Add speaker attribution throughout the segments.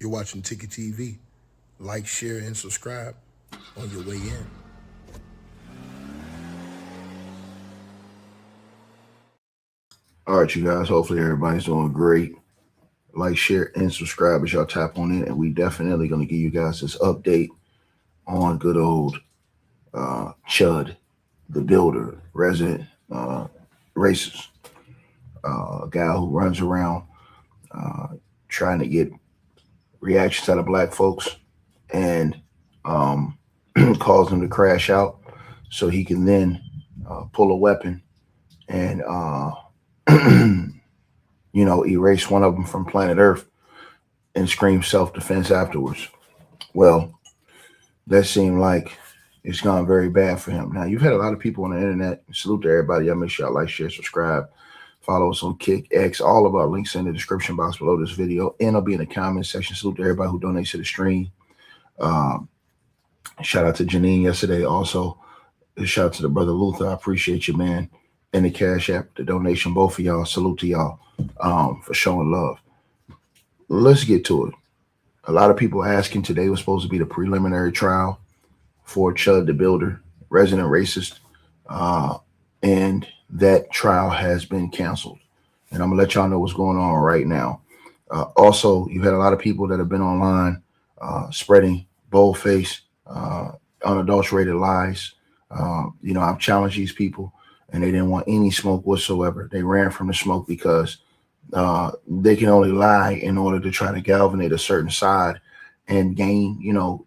Speaker 1: You're watching Ticket TV. Like, share, and subscribe on your way in.
Speaker 2: All right, you guys. Hopefully everybody's doing great. Like, share, and subscribe as y'all tap on in. And we definitely going to give you guys this update on good old Chud, the builder, resident racist guy who runs around uh, trying to get reactions out of black folks and cause them to crash out so he can then pull a weapon and erase one of them from planet Earth and scream self-defense afterwards. Well, that seemed like it's gone very bad for him. Now, you've had a lot of people on the internet. Salute to everybody. Y'all make sure y'all like, share, subscribe. Follow us on Kick, X. All of our links in the description box below this video. And it'll be in the comment section. Salute to everybody who donates to the stream. Um, Shout out to Janine yesterday. Also, shout out to the brother Luther. I appreciate you, man. And the Cash App, the donation, both of y'all. Salute to y'all for showing love. Let's get to it. A lot of people asking today was supposed to be the preliminary trial for Chud the Builder, resident racist. And that trial has been canceled. And I'm going to let y'all know what's going on right now. Also, you had a lot of people that have been online spreading bold-faced, unadulterated lies. I've challenged these people, and they didn't want any smoke whatsoever. They ran from the smoke because they can only lie in order to try to galvanize a certain side and gain,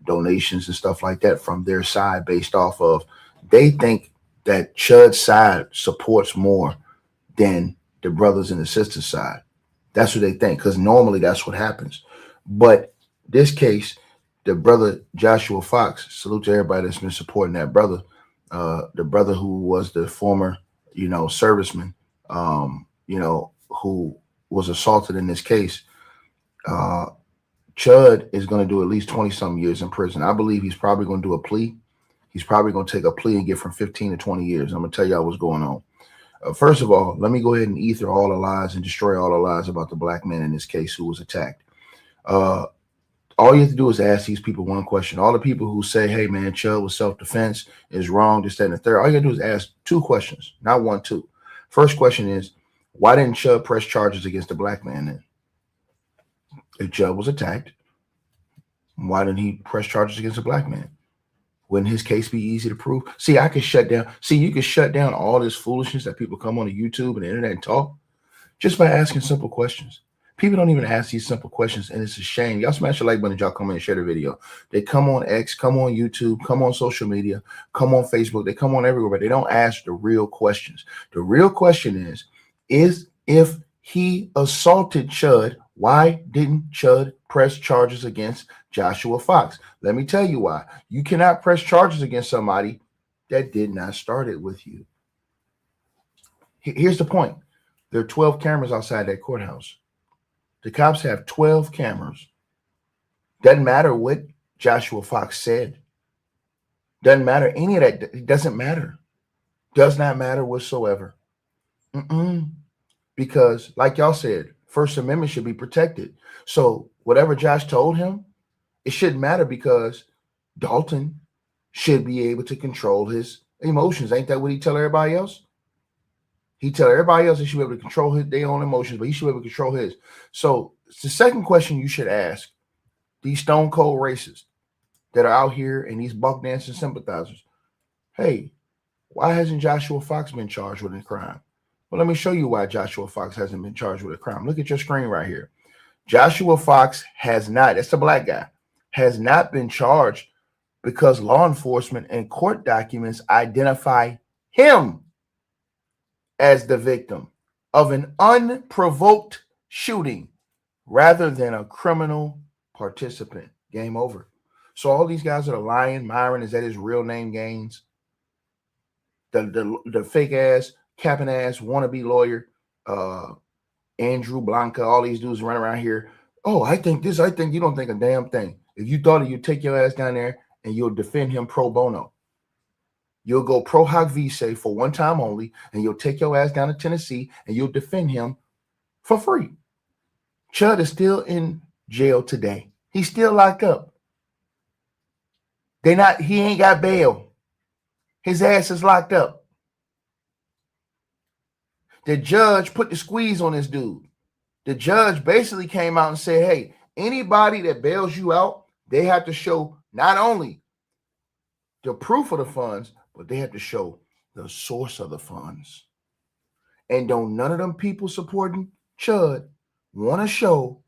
Speaker 2: donations and stuff like that from their side based off of they think that Chud's side supports more than the brothers and the sisters side. That's what they think, because normally that's what happens. But this case, the brother Joshua Fox, salute to everybody that's been supporting that brother, the brother who was the former, serviceman, who was assaulted in this case. Chud is going to do at least 20-some years in prison. I believe he's probably going to do a plea. He's probably going to take a plea and get from 15 to 20 years. I'm going to tell y'all what's going on. First of all, let me go ahead and ether all the lies and destroy all the lies about the black man in this case who was attacked. All you have to do is ask these people one question. All the people who say, hey, man, Chud was self-defense, is wrong, this, that, and the third. All you got to do is ask two questions, not one, two. First question is, why didn't Chud press charges against the black man then? If Chud was attacked, why didn't he press charges against the black man? Wouldn't his case be easy to prove? See, I could shut down. See, you could shut down all this foolishness that people come on the YouTube and the internet and talk just by asking simple questions. People don't even ask these simple questions, and it's a shame. Y'all smash the like button, y'all come in and share the video. They come on X, come on YouTube, come on social media, come on Facebook. They come on everywhere, but they don't ask the real questions. The real question is if he assaulted Chud, why didn't Chud press charges against Joshua Fox? Let me tell you why. You cannot press charges against somebody that did not start it with you. Here's the point. There are 12 cameras outside that courthouse. The cops have 12 cameras. Doesn't matter what Joshua Fox said. Doesn't matter any of that. It doesn't matter. Does not matter whatsoever. Because, like y'all said, First Amendment should be protected. So whatever Josh told him, it shouldn't matter because Dalton should be able to control his emotions. Ain't that what he tell everybody else? He tell everybody else they should be able to control their own emotions, but he should be able to control his. So it's the second question you should ask these stone cold racists that are out here and these buck dancing sympathizers. Hey, why hasn't Joshua Fox been charged with a crime? Well, let me show you why Joshua Fox hasn't been charged with a crime. Look at your screen right here. Joshua Fox has not, that's the black guy, has not been charged because law enforcement and court documents identify him as the victim of an unprovoked shooting rather than a criminal participant. Game over. So all these guys that are lying, Myron, is that his real name, Gaines? The fake ass, capping ass, wannabe lawyer, Andrew Blanca, all these dudes run around here. Oh, I think this, I think you don't think a damn thing. If you thought it, you'd take your ass down there and you'll defend him pro bono. You'll go pro hoc vice for one time only, and you'll take your ass down to Tennessee and you'll defend him for free. Chud is still in jail today. He's still locked up. He ain't got bail. His ass is locked up. The judge put the squeeze on this dude. The judge basically came out and said, hey, anybody that bails you out, they have to show not only the proof of the funds, but they have to show the source of the funds. And don't none of them people supporting Chud want to show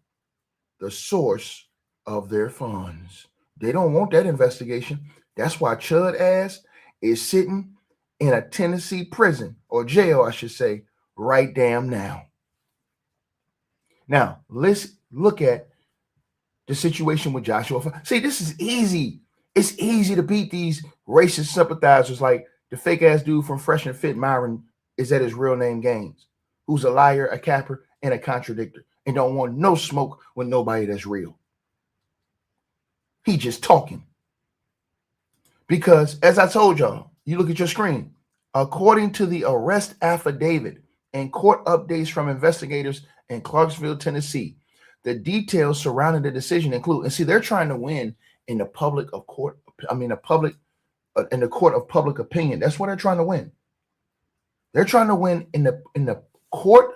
Speaker 2: the source of their funds. They don't want that investigation. That's why Chud ass is sitting in a Tennessee prison, or jail, I should say, right damn now. Now, let's look at the situation with Joshua. See, this is easy. It's easy to beat these racist sympathizers like the fake ass dude from Fresh and Fit, Myron, is that his real name, Gaines, who's a liar, a capper, and a contradictor, and don't want no smoke with nobody that's real. He just talking. Because, as I told y'all, you look at your screen, according to the arrest affidavit and court updates from investigators in Clarksville, Tennessee, the details surrounding the decision include, and see, they're trying to win in the public of court, in the court of public opinion. That's what they're trying to win. They're trying to win in the court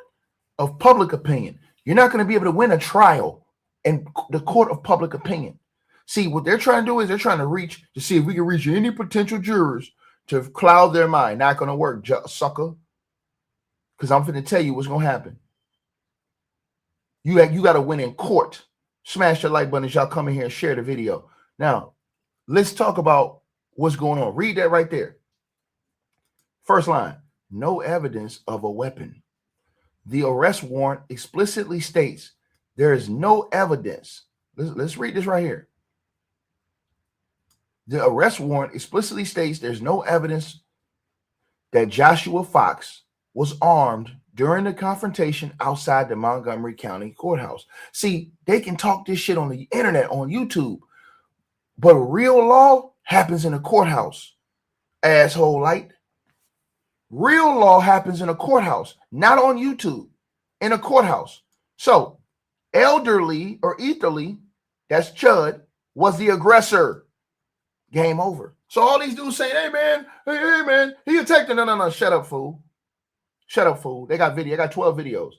Speaker 2: of public opinion. You're not going to be able to win a trial in the court of public opinion. See, what they're trying to do is they're trying to see if we can reach any potential jurors to cloud their mind. Not going to work, sucker. Because I'm going to tell you what's going to happen. You got to win in court. Smash the like button as y'all come in here and share the video. Now, let's talk about what's going on. Read that right there. First line, no evidence of a weapon. The arrest warrant explicitly states there is no evidence. Let's read this right here. The arrest warrant explicitly states there's no evidence that Joshua Fox was armed during the confrontation outside the Montgomery County courthouse. See, they can talk this shit on the internet, on YouTube, but real law happens in a courthouse, asshole light. Real law happens in a courthouse, not on YouTube, in a courthouse. So, elderly or etherly, that's Chud, was the aggressor. Game over. So all these dudes saying, hey man, he attacked him. No, shut up, fool. Shut up, fool. They got video. I got 12 videos.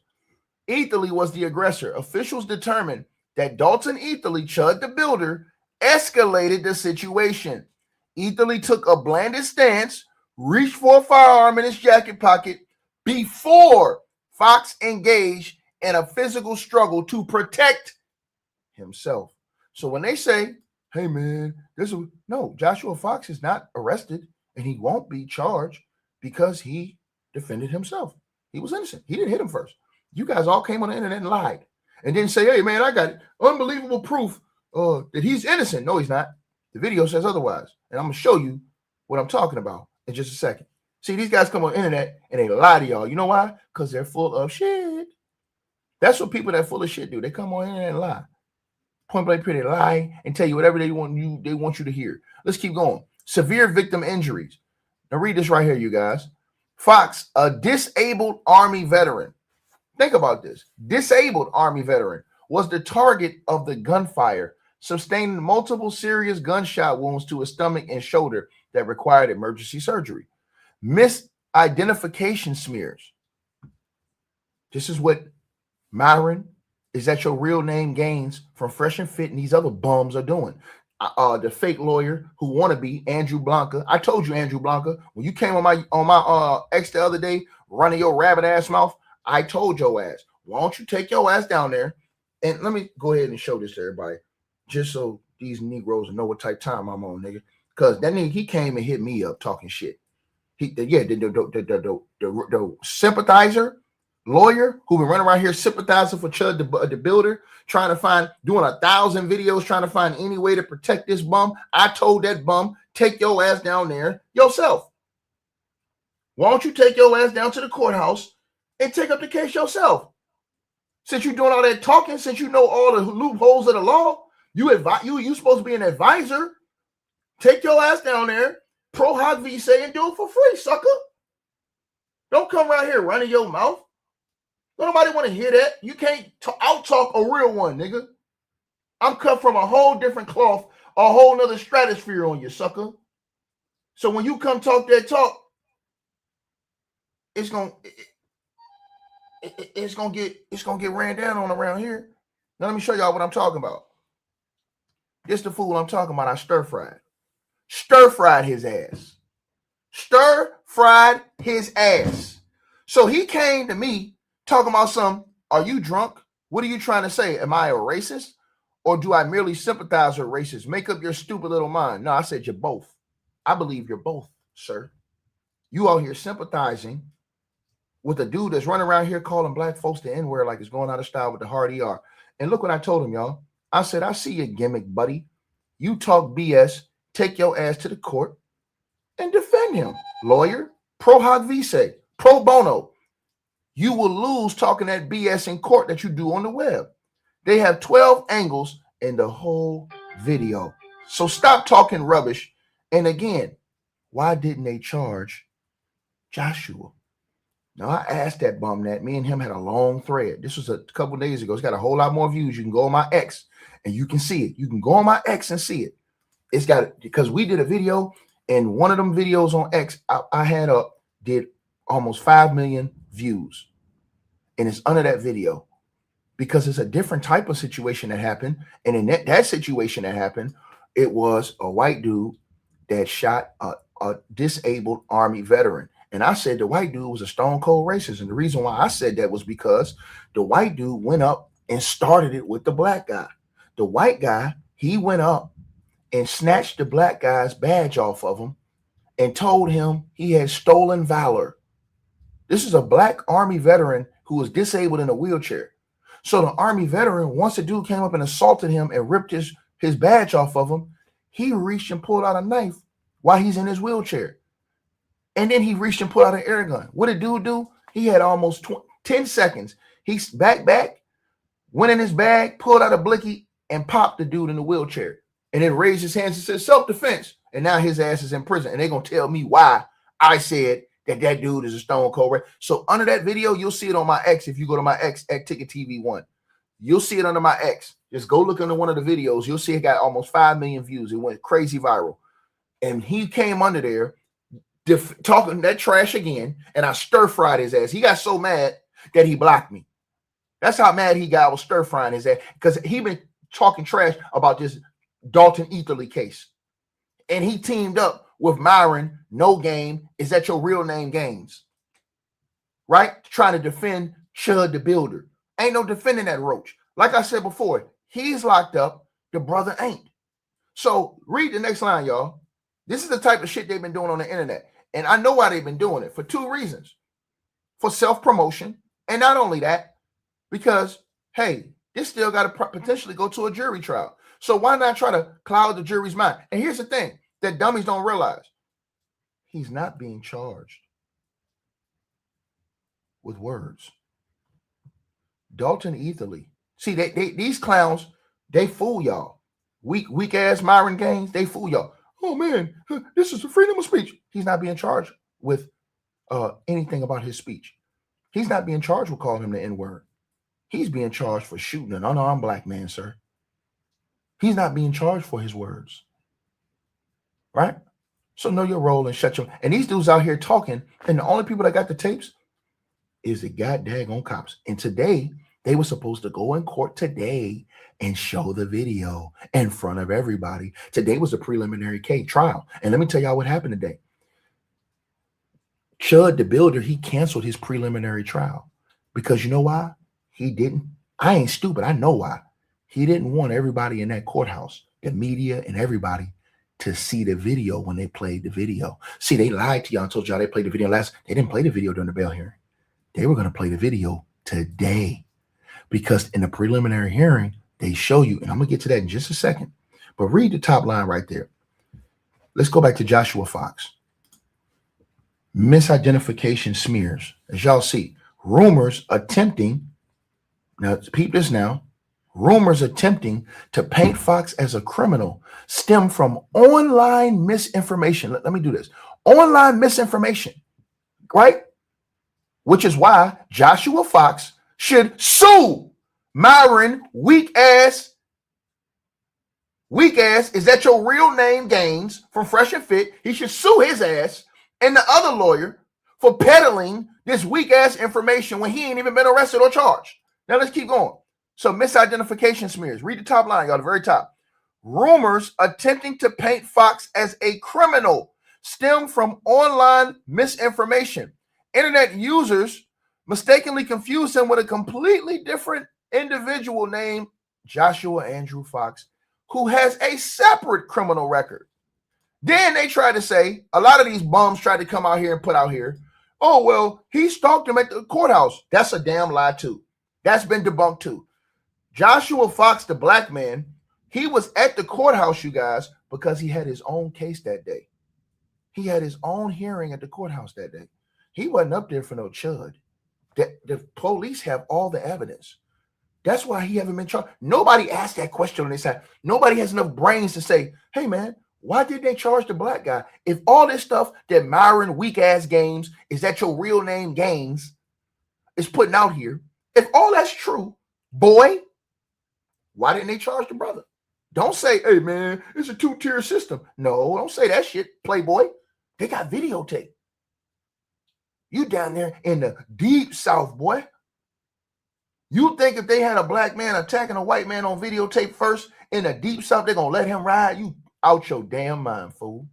Speaker 2: Etherly was the aggressor. Officials determined that Dalton Etherly, Chud the builder, escalated the situation. Etherly took a blanded stance, reached for a firearm in his jacket pocket before Fox engaged in a physical struggle to protect himself. So when they say, hey man, no, Joshua Fox is not arrested and he won't be charged because he defended himself. He was innocent. He didn't hit him first. You guys all came on the internet and lied and didn't say, hey man, I got unbelievable proof that he's innocent. No, he's not. The video says otherwise. And I'm going to show you what I'm talking about in just a second. See, these guys come on the internet and they lie to y'all. You know why? Because they're full of shit. That's what people that are full of shit do. They come on the internet and lie. Point blank period, lie and tell you whatever they want you to hear. Let's keep going. Severe victim injuries. Now read this right here, you guys. Fox, a disabled Army veteran. Think about this. Disabled Army veteran was the target of the gunfire, sustaining multiple serious gunshot wounds to his stomach and shoulder that required emergency surgery. Misidentification smears. This is what Myron, is that your real name, Gaines from Fresh and Fit, and these other bums are doing. The fake lawyer who want to be Andrew Blanca. I told you, Andrew Blanca, when you came on my X the other day, running your rabbit ass mouth, I told your ass, why don't you take your ass down there? And let me go ahead and show this to everybody, just so these Negroes know what type of time I'm on, nigga. Because that nigga, he came and hit me up talking shit. The sympathizer lawyer who been running around here sympathizing for Chud the builder, doing 1,000 videos trying to find any way to protect this bum. I told that bum, take your ass down there yourself. Why don't you take your ass down to the courthouse and take up the case yourself? Since you're doing all that talking, since you know all the loopholes of the law, you supposed to be an advisor. Take your ass down there, pro hoc visa, and do it for free, sucker. Don't come around here running your mouth. Don't nobody want to hear that. You can't out-talk a real one, nigga. I'm cut from a whole different cloth, a whole nother stratosphere on you, sucker. So when you come talk that talk, it's gonna get ran down on around here. Now let me show y'all what I'm talking about. This the fool I'm talking about. I stir fried his ass. Stir fried his ass. So he came to me talking about some, are you drunk? What are you trying to say? Am I a racist? Or do I merely sympathize with racists? Make up your stupid little mind. No, I said you're both. I believe you're both, sir. You out here sympathizing with a dude that's running around here calling black folks the N-word like it's going out of style with the hard ER. And look what I told him, y'all. I said, I see your gimmick, buddy. You talk BS, take your ass to the court and defend him. Lawyer, pro hoc vice, pro bono. You will lose talking that BS in court that you do on the web. They have 12 angles in the whole video. So stop talking rubbish. And again, why didn't they charge Joshua? Now, I asked that bum that. Me and him had a long thread. This was a couple days ago. It's got a whole lot more views. You can go on my X and you can see it. You can go on my X and see it. It's got, because we did a video, and one of them videos on X I had up did almost 5 million views. And it's under that video because it's a different type of situation that happened. And in that situation that happened, it was a white dude that shot a disabled Army veteran. And I said the white dude was a stone cold racist. And the reason why I said that was because the white dude went up and started it with the black guy. The white guy, he went up and snatched the black guy's badge off of him and told him he had stolen valor. This is a black Army veteran who was disabled in a wheelchair. So the Army veteran, once the dude came up and assaulted him and ripped his badge off of him, he reached and pulled out a knife while he's in his wheelchair. And then he reached and pulled out an air gun. What did dude do? He had almost 10 seconds. He's back, went in his bag, pulled out a blicky, and popped the dude in the wheelchair. And then raised his hands and said, self-defense. And now his ass is in prison. And they're going to tell me why I said that dude is a stone cold racist. So under that video, you'll see it on my X. If you go to my X, Ticket TV1, you'll see it under my X. Just go look under one of the videos. You'll see it got almost 5 million views. It went crazy viral. And he came under there talking that trash again, and I stir-fried his ass. He got so mad that he blocked me. That's how mad he got. I was stir-frying his ass because he been talking trash about this Dalton Etherly case. And he teamed up with Myron, no game, is that your real name Gaines? Right? Trying to defend Chud the Builder. Ain't no defending that roach. Like I said before, he's locked up, the brother ain't. So read the next line, y'all. This is the type of shit they've been doing on the internet. And I know why they've been doing it, for 2 reasons. For self-promotion, and not only that, because, hey, this still got to potentially go to a jury trial. So why not try to cloud the jury's mind? And here's the thing that dummies don't realize. He's not being charged with words. Dalton Etherly. See, these clowns, they fool y'all. Weak ass Myron Gaines, they fool y'all. Oh man, this is a freedom of speech. He's not being charged with anything about his speech. He's not being charged with calling him the N-word. He's being charged for shooting an unarmed black man, sir. He's not being charged for his words. Right? So know your role and shut your... And these dudes out here talking, and the only people that got the tapes is the goddamn cops. And today, they were supposed to go in court today and show the video in front of everybody. Today was a preliminary case trial. And let me tell y'all what happened today. Chud the Builder, he canceled his preliminary trial. Because you know why? He didn't. I ain't stupid. I know why. He didn't want everybody in that courthouse, the media and everybody, to see the video when they played the video. See, they lied to y'all and told y'all they played the video last. They didn't play the video during the bail hearing. They were going to play the video today. Because in the preliminary hearing, they show you, and I'm going to get to that in just a second, but read the top line right there. Let's go back to Joshua Fox. Misidentification smears. As y'all see, rumors attempting, now peep this now, rumors attempting to paint Fox as a criminal stem from online misinformation. Let me do this. Online misinformation, right? Which is why Joshua Fox should sue Myron weak ass Weak ass, is that your real name, Gaines, from Fresh and Fit? He should sue his ass and the other lawyer for peddling this weak ass information when he ain't even been arrested or charged. Now let's keep going. So misidentification smears. Read the top line, y'all, the very top. Rumors attempting to paint Fox as a criminal stem from online misinformation. Internet users mistakenly confused him with a completely different individual named Joshua Andrew Fox, who has a separate criminal record. Then they tried to say, a lot of these bums tried to come out here and put out here, oh, well, he stalked him at the courthouse. That's a damn lie, too. That's been debunked, too. Joshua Fox, the black man, he was at the courthouse, you guys, because he had his own case that day. He had his own hearing at the courthouse that day. He wasn't up there for no chud. The police have all the evidence. That's why he haven't been charged. Nobody asked that question on their side. Nobody has enough brains to say, hey, man, why did they charge the black guy? If all this stuff that Myron weak-ass Gaines, is that your real name, Gaines, is putting out here, if all that's true, boy, why didn't they charge the brother? Don't say, hey, man, it's a two-tier system. No, don't say that shit, Playboy. They got videotape. You down there in the deep South, boy. You think if they had a black man attacking a white man on videotape first in the deep South, they're going to let him ride? You out your damn mind, fool.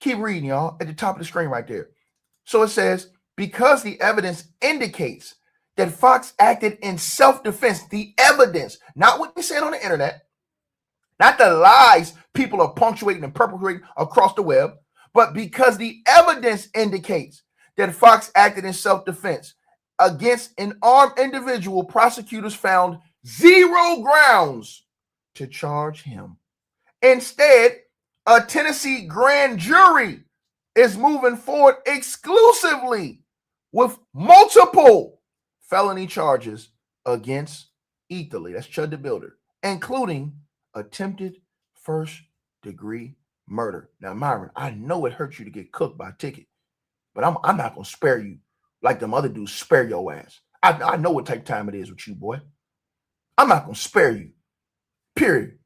Speaker 2: Keep reading, y'all, at the top of the screen right there. So it says, because the evidence indicates that Fox acted in self-defense, the evidence, not what they said on the internet, not the lies people are punctuating and perpetrating across the web, but because the evidence indicates that Fox acted in self-defense against an armed individual, prosecutors found zero grounds to charge him. Instead, a Tennessee grand jury is moving forward exclusively with multiple felony charges against Etherly, that's Chud the Builder, including attempted first-degree murder. Now, Myron, I know it hurts you to get cooked by a ticket, but I'm not going to spare you like them other dudes spare your ass. I know what type of time it is with you, boy. I'm not going to spare you, period.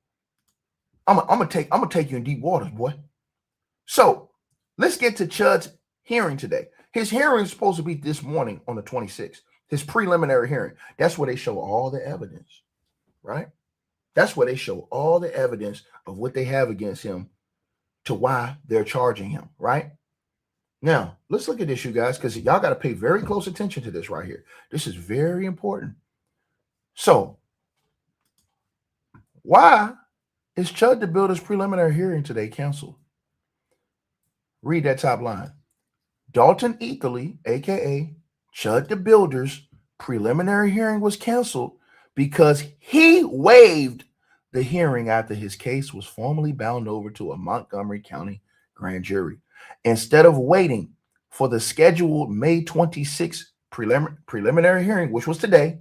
Speaker 2: I'm gonna take you in deep waters, boy. So let's get to Chud's hearing today. His hearing is supposed to be this morning on the 26th. His preliminary hearing. That's where they show all the evidence, right? That's where they show all the evidence of what they have against him to why they're charging him, right? Now, let's look at this, you guys, because y'all got to pay very close attention to this right here. This is very important. So, why is Chud the Builder's preliminary hearing today canceled? Read that top line. Dalton Etherly, a.k.a. Chud the Builder's preliminary hearing was canceled because he waived the hearing after his case was formally bound over to a Montgomery County grand jury. Instead of waiting for the scheduled May 26th preliminary hearing, which was today,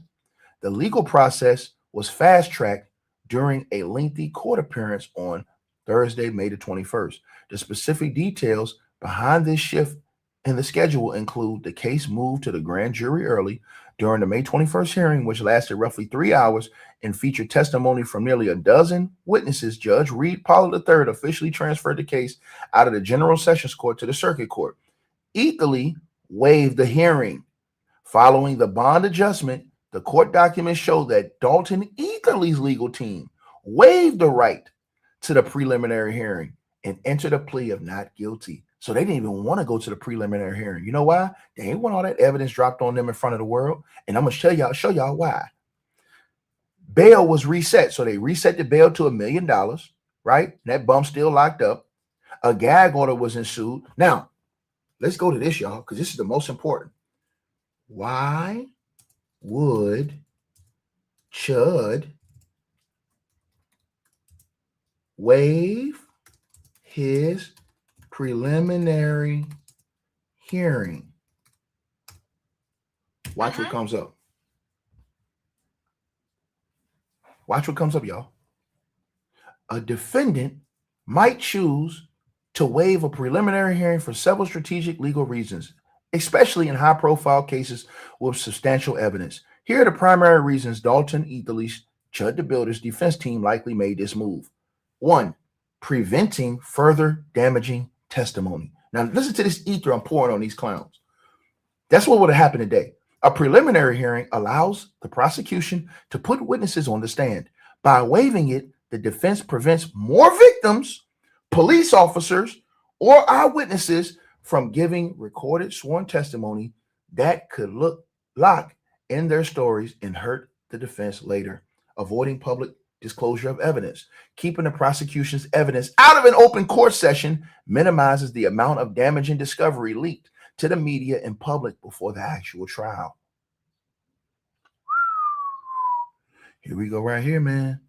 Speaker 2: the legal process was fast-tracked during a lengthy court appearance on Thursday, May the 21st. The specific details behind this shift in the schedule include the case moved to the grand jury early during the May 21st hearing, which lasted roughly 3 hours and featured testimony from nearly a dozen witnesses. Judge Reed Pollard III officially transferred the case out of the General Sessions Court to the Circuit Court. Etherly waived the hearing. Following the bond adjustment, the court documents show that Dalton Etherly's legal team waived the right to the preliminary hearing and entered a plea of not guilty. So they didn't even want to go to the preliminary hearing. You know why? They ain't want all that evidence dropped on them in front of the world. And I'm going to show y'all why. Bail was reset. So they reset the bail to $1 million, right? That bum still locked up. A gag order was ensued. Now, let's go to this, y'all, because this is the most important. Why would Chud waive his preliminary hearing? Watch what comes up. Watch what comes up, y'all. A defendant might choose to waive a preliminary hearing for several strategic legal reasons, especially in high-profile cases with substantial evidence. Here are the primary reasons Dalton Etherly Chud the Builder's defense team likely made this move. 1, preventing further damaging testimony. Now, listen to this ether I'm pouring on these clowns. That's what would have happened today. A preliminary hearing allows the prosecution to put witnesses on the stand. By waiving it, the defense prevents more victims, police officers, or eyewitnesses from giving recorded sworn testimony that could lock in their stories and hurt the defense later, avoiding public disclosure of evidence. Keeping the prosecution's evidence out of an open court session minimizes the amount of damaging discovery leaked to the media and public before the actual trial. Here we go right here, man.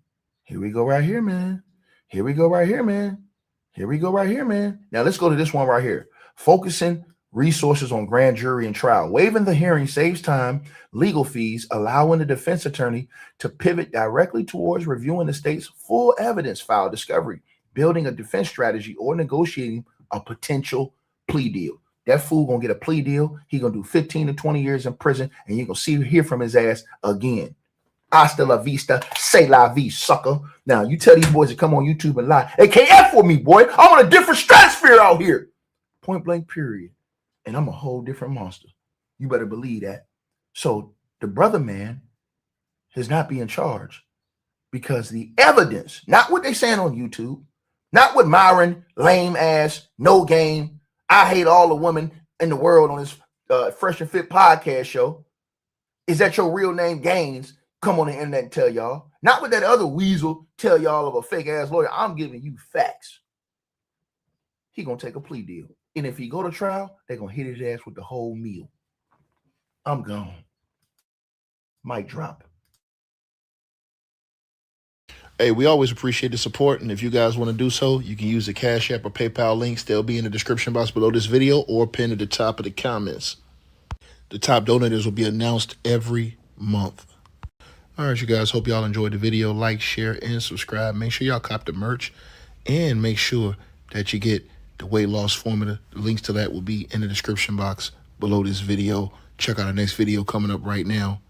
Speaker 2: Here we go right here, man. Here we go right here, man. Here we go right here, man. Now let's go to this one right here. Focusing resources on grand jury and trial. Waiving the hearing saves time, legal fees, allowing the defense attorney to pivot directly towards reviewing the state's full evidence file discovery, building a defense strategy, or negotiating a potential plea deal. That fool gonna get a plea deal. He gonna do 15 to 20 years in prison, and you're gonna hear from his ass again. Hasta la vista, say la vie, sucker. Now, you tell these boys to come on YouTube and lie. They can't F with me, boy. I'm on a different stratosphere out here. Point blank, period. And I'm a whole different monster. You better believe that. So the brother man is not being charged because the evidence, not what they saying on YouTube, not what Myron, lame ass, no game, I hate all the women in the world on this Fresh and Fit podcast show, is that your real name Gaines come on the internet and tell y'all. Not what that other weasel tell y'all of a fake ass lawyer. I'm giving you facts. He gonna take a plea deal. And if he go to trial, they're gonna hit his ass with the whole meal. I'm gone. Mic drop.
Speaker 1: Hey, we always appreciate the support, and if you guys want to do so, you can use the Cash App or PayPal links. They'll be in the description box below this video or pinned at the top of the comments. The top donators will be announced every month. All right, you guys, hope y'all enjoyed the video. Like, share, and subscribe. Make sure y'all cop the merch, and make sure that you get the weight loss formula. The links to that will be in the description box below this video. Check out our next video coming up right now.